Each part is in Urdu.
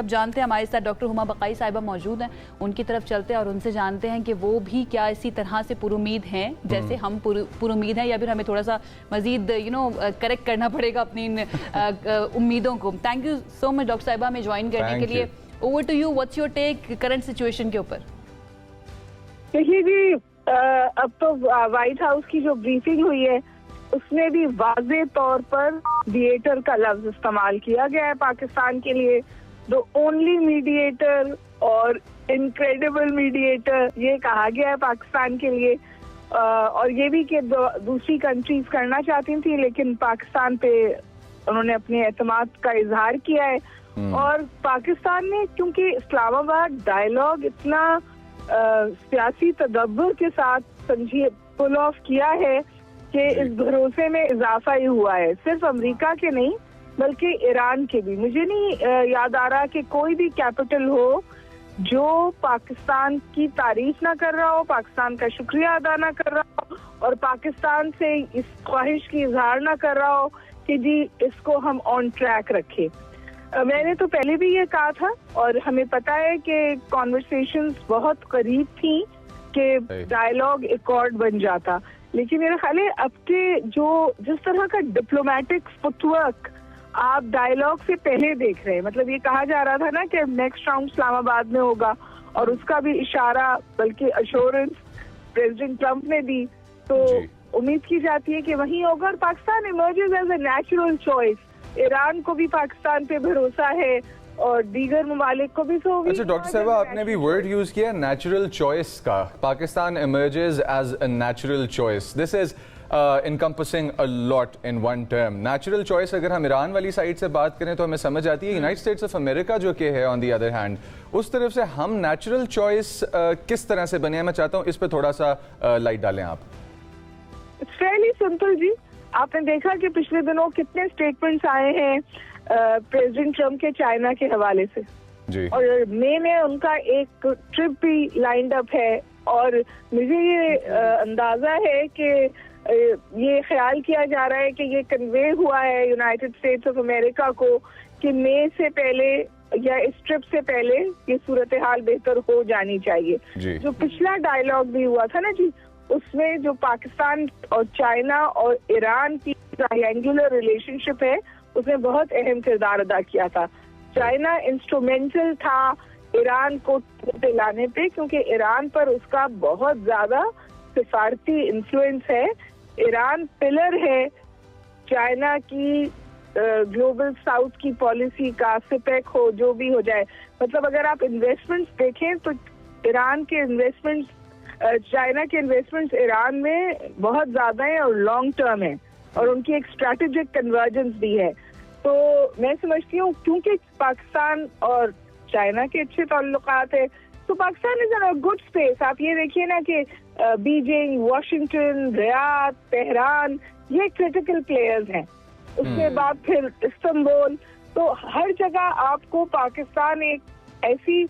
اب جانتے ہیں ہمارے ساتھ ڈاکٹر ہما بقائی صاحبہ موجود ہیں، ان کی طرف چلتے ہیں اور ان سے جانتے ہیں کہ وہ بھی کیا اسی طرح سے پر امید ہیں جیسے ہم پر امید ہیں، یا پھر ہمیں تھوڑا سا مزید کریکٹ کرنا پڑے گا اپنی امیدوں کو۔ Thank you so much doctor صاحبہ ہمیں جوائن کرنے کے لیے۔ Over to you, what's your take current situation کے اوپر؟ دیکھیے جی، اب تو وائٹ ہاؤس کی جو بریفنگ ہوئی ہے اس میں بھی واضح طور پر میڈیٹر کا لفظ استعمال کیا گیا ہے پاکستان کے لیے، the only mediator اور incredible mediator یہ کہا گیا ہے پاکستان کے لیے، اور یہ بھی کہ دوسری کنٹریز کرنا چاہتی تھیں لیکن پاکستان پہ انہوں نے اپنے اعتماد کا اظہار کیا ہے۔ اور پاکستان نے کیونکہ اسلام آباد ڈائیلاگ اتنا سیاسی تدبر کے ساتھ سمجھیے پل آف کیا ہے کہ اس بھروسے میں اضافہ ہی ہوا ہے، صرف امریکہ کے نہیں بلکہ ایران کے بھی۔ مجھے نہیں یاد آ رہا کہ کوئی بھی کیپٹل ہو جو پاکستان کی تعریف نہ کر رہا ہو، پاکستان کا شکریہ ادا نہ کر رہا ہو اور پاکستان سے اس خواہش کی اظہار نہ کر رہا ہو کہ جی اس کو ہم آن ٹریک رکھیں۔ میں نے تو پہلے بھی یہ کہا تھا اور ہمیں پتا ہے کہ کانورسیشنز بہت قریب تھیں کہ ڈائیلاگ ایکارڈ بن جاتا، لیکن میرا خیال ہے اب کے جو جس طرح کا ڈپلومیٹک فٹ ورک آپ ڈائیلاگ سے پہلے دیکھ رہے ہیں، مطلب یہ کہا جا رہا تھا نا کہ نیکسٹ راؤنڈ اسلام آباد میں ہوگا اور اس کا بھی اشارہ بلکہ ایشورنس پریزیڈنٹ ٹرمپ نے دی، تو امید کی جاتی ہے کہ وہیں ہوگا اور Pakistan emerges as a natural choice. Iran کو بھی پاکستان پہ بھروسہ ہے اور دیگر ممالک کو بھی۔ اچھا ڈاکٹر صاحبہ، آپ نے بھی ورڈ یوز کیا نیچرل چوائس کا، Pakistan emerges as a natural choice, this is encompassing a lot in one term. Natural choice اگر ہم ایران والی سائڈ سے بات کریں تو ہمیں سمجھ آتی ہے یونائٹڈ اسٹیٹس آف امریکہ جو کہ ہے آن دی ادر ہینڈ، اس طرف سے ہم نیچرل چوائس کس طرح سے بنے ہیں، میں چاہتا ہوں اس پہ تھوڑا سا لائٹ ڈالیں آپ۔ It's fairly simple جی، آپ نے دیکھا کہ پچھلے دنوں کتنے اسٹیٹمنٹس آئے ہیں پریزیڈنٹ ٹرمپ کے چائنا کے حوالے سے جی، اور مئی میں ان کا ایک ٹرپ بھی لائنڈ اپ ہے، اور مجھے یہ اندازہ ہے کہ یہ خیال کیا جا رہا ہے کہ یہ کنوے ہوا ہے یونائٹڈ اسٹیٹس آف امریکہ کو کہ مئی سے پہلے یا اس ٹرپ سے پہلے یہ صورتحال بہتر ہو جانی چاہیے۔ جو پچھلا ڈائیلاگ بھی ہوا تھا نا جی، اس میں جو پاکستان اور چائنا اور ایران کی ٹرائنگولر ریلیشن شپ ہے اس نے بہت اہم کردار ادا کیا تھا۔ چائنا انسٹرومینٹل تھا ایران کو لانے پہ کیونکہ ایران پر اس کا بہت زیادہ سفارتی انفلوئنس ہے، ایران پلر ہے چائنا کی گلوبل ساؤتھ کی پالیسی کا، سپیک ہو جو بھی ہو جائے، مطلب اگر آپ انویسٹمنٹس دیکھیں تو ایران کے انویسٹمنٹس چائنا کے انویسٹمنٹس ایران میں بہت زیادہ ہیں اور لانگ ٹرم ہیں، اور ان کی ایک اسٹریٹجک کنورجنس بھی ہے۔ تو میں سمجھتی ہوں کیونکہ پاکستان اور چائنا کے اچھے تعلقات ہیں تو پاکستان از ان گڈ اسپیس۔ آپ یہ دیکھیے نا کہ بیجنگ، واشنگٹن، ریاض، تہران یہ کریٹیکل پلیئرز ہیں، اس کے بعد پھر استنبول، تو ہر جگہ آپ کو پاکستان ایک ایسی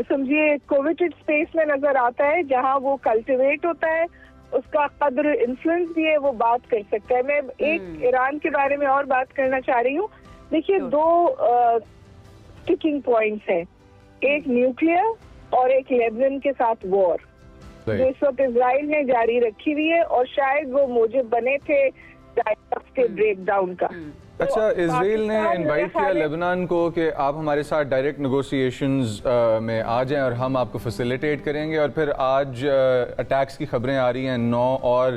سمجھیے کوویٹڈ اسپیس میں نظر آتا ہے جہاں وہ کلٹیویٹ ہوتا ہے، اس کا قدر انفلوئنس بھی ہے، وہ بات کر سکتا ہے۔ میں ایک ایران کے بارے میں اور بات کرنا چاہ رہی ہوں۔ دیکھیے دو سٹکنگ پوائنٹس ہیں، ایک نیوکلیئر اور ایک لیبنان کے ساتھ وار جو اس وقت اسرائیل نے جاری رکھی ہوئی ہے، اور شاید وہ موجب بنے تھے کے بریک ڈاؤن کا۔ اچھا، اسرائیل نے انوائٹ کیا لیبنان کو کہ آپ ہمارے ساتھ ڈائریکٹ نیگوسیشنز میں آ جائیں اور ہم آپ کو فیسیلیٹیٹ کریں گے، اور پھر آج اٹیکس کی خبریں آ رہی ہیں، 9 اور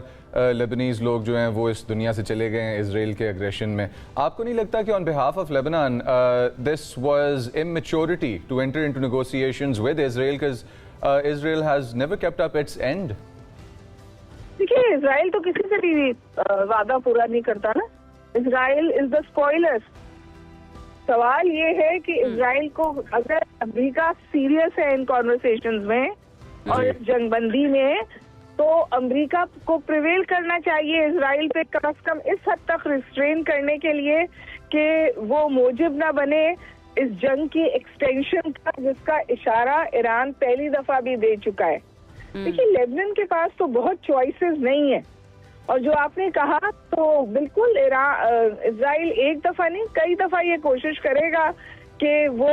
لیبنیز لوگ جو ہیں وہ اس دنیا سے چلے گئے ہیں اسرائیل کے اگریشن میں۔ آپ کو نہیں لگتا کہ on behalf of Lebanon this was immaturity to enter into negotiations with Israel because Israel has never kept up its end؟ دیکھیے اسرائیل تو کسی سے بھی وعدہ پورا نہیں کرتا نا، اسرائیل از دا اسپوائلر۔ سوال یہ ہے کہ اسرائیل کو اگر امریکہ سیریس ہے ان کانورسیشنز میں اور جنگ بندی میں تو امریکہ کو پریویل کرنا چاہیے اسرائیل پہ کم از کم اس حد تک ریسٹرین کرنے کے لیے کہ وہ موجب نہ بنے اس جنگ کی ایکسٹینشن کا، جس کا اشارہ ایران پہلی دفعہ بھی دے چکا ہے۔ دیکھیے لیبنان کے پاس تو بہت چوائسز نہیں ہیں، اور جو آپ نے کہا تو بالکل اسرائیل ایک دفعہ نہیں کئی دفعہ یہ کوشش کرے گا کہ وہ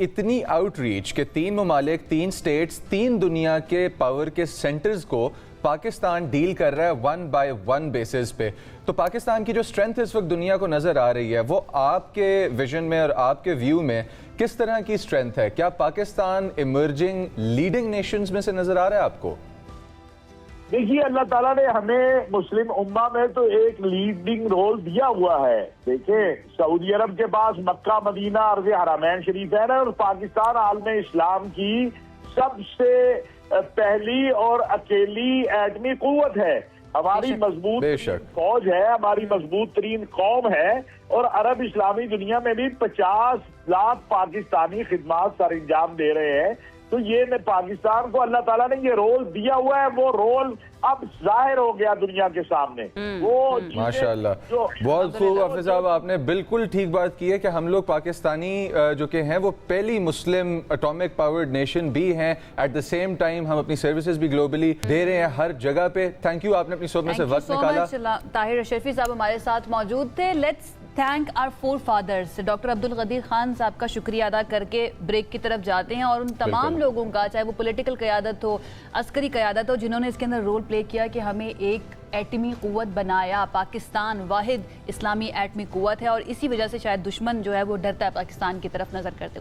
اتنی آؤٹ ریچ کہ 3 ممالک، 3 سٹیٹس، 3 دنیا کے پاور کے سینٹرز کو پاکستان ڈیل کر رہا ہے 1 بائی 1 بیسس پہ. تو پاکستان کی جو اسٹرینتھ اس وقت دنیا کو نظر آ رہی ہے وہ آپ کے ویژن میں اور آپ کے ویو میں کس طرح کی اسٹرینتھ ہے؟ کیا پاکستان ایمرجنگ لیڈنگ نیشنز میں سے نظر آ رہا ہے آپ کو؟ دیکھیے، اللہ تعالیٰ نے ہمیں مسلم امہ میں تو ایک لیڈنگ رول دیا ہوا ہے. دیکھیں، سعودی عرب کے پاس مکہ مدینہ عرض حرمین شریف ہے نا، اور پاکستان عالم اسلام کی سب سے پہلی اور اکیلی ایٹمی قوت ہے. ہماری مضبوط فوج ہے، ہماری مضبوط ترین قوم ہے، اور عرب اسلامی دنیا میں بھی 50 لاکھ پاکستانی خدمات سر انجام دے رہے ہیں. تو یہ پاکستان کو اللہ تعالیٰ نے یہ رول دیا ہوا ہے، وہ رول اب ظاہر ہو گیا دنیا کے سامنے. وہ ماشاءاللہ، بہت خوب حافظ صاحب، آپ نے بالکل ٹھیک بات کی ہے کہ ہم لوگ پاکستانی جو کہ ہیں وہ پہلی مسلم اٹامک پاورڈ نیشن بھی ہیں. ایٹ دا سیم ٹائم ہم اپنی سروسز بھی گلوبلی دے رہے ہیں ہر جگہ پہ. تھینک یو، آپ نے اپنی صحبت میں سے وقت نکالا. طاہر اشرفی صاحب ہمارے ساتھ موجود تھے. Let's thank our forefathers. Doctor Abdul Qadeer Khan صاحب کا شکریہ ادا کر کے بریک کی طرف جاتے ہیں، اور ان تمام لوگوں کا، چاہے وہ پولیٹیکل قیادت ہو، عسکری قیادت ہو، جنہوں نے اس کے اندر رول پلے کیا کہ ہمیں ایک ایٹمی قوت بنایا. پاکستان واحد اسلامی ایٹمی قوت ہے، اور اسی وجہ سے شاید دشمن جو ہے وہ ڈرتا ہے پاکستان کی طرف نظر کرتے ہوئے.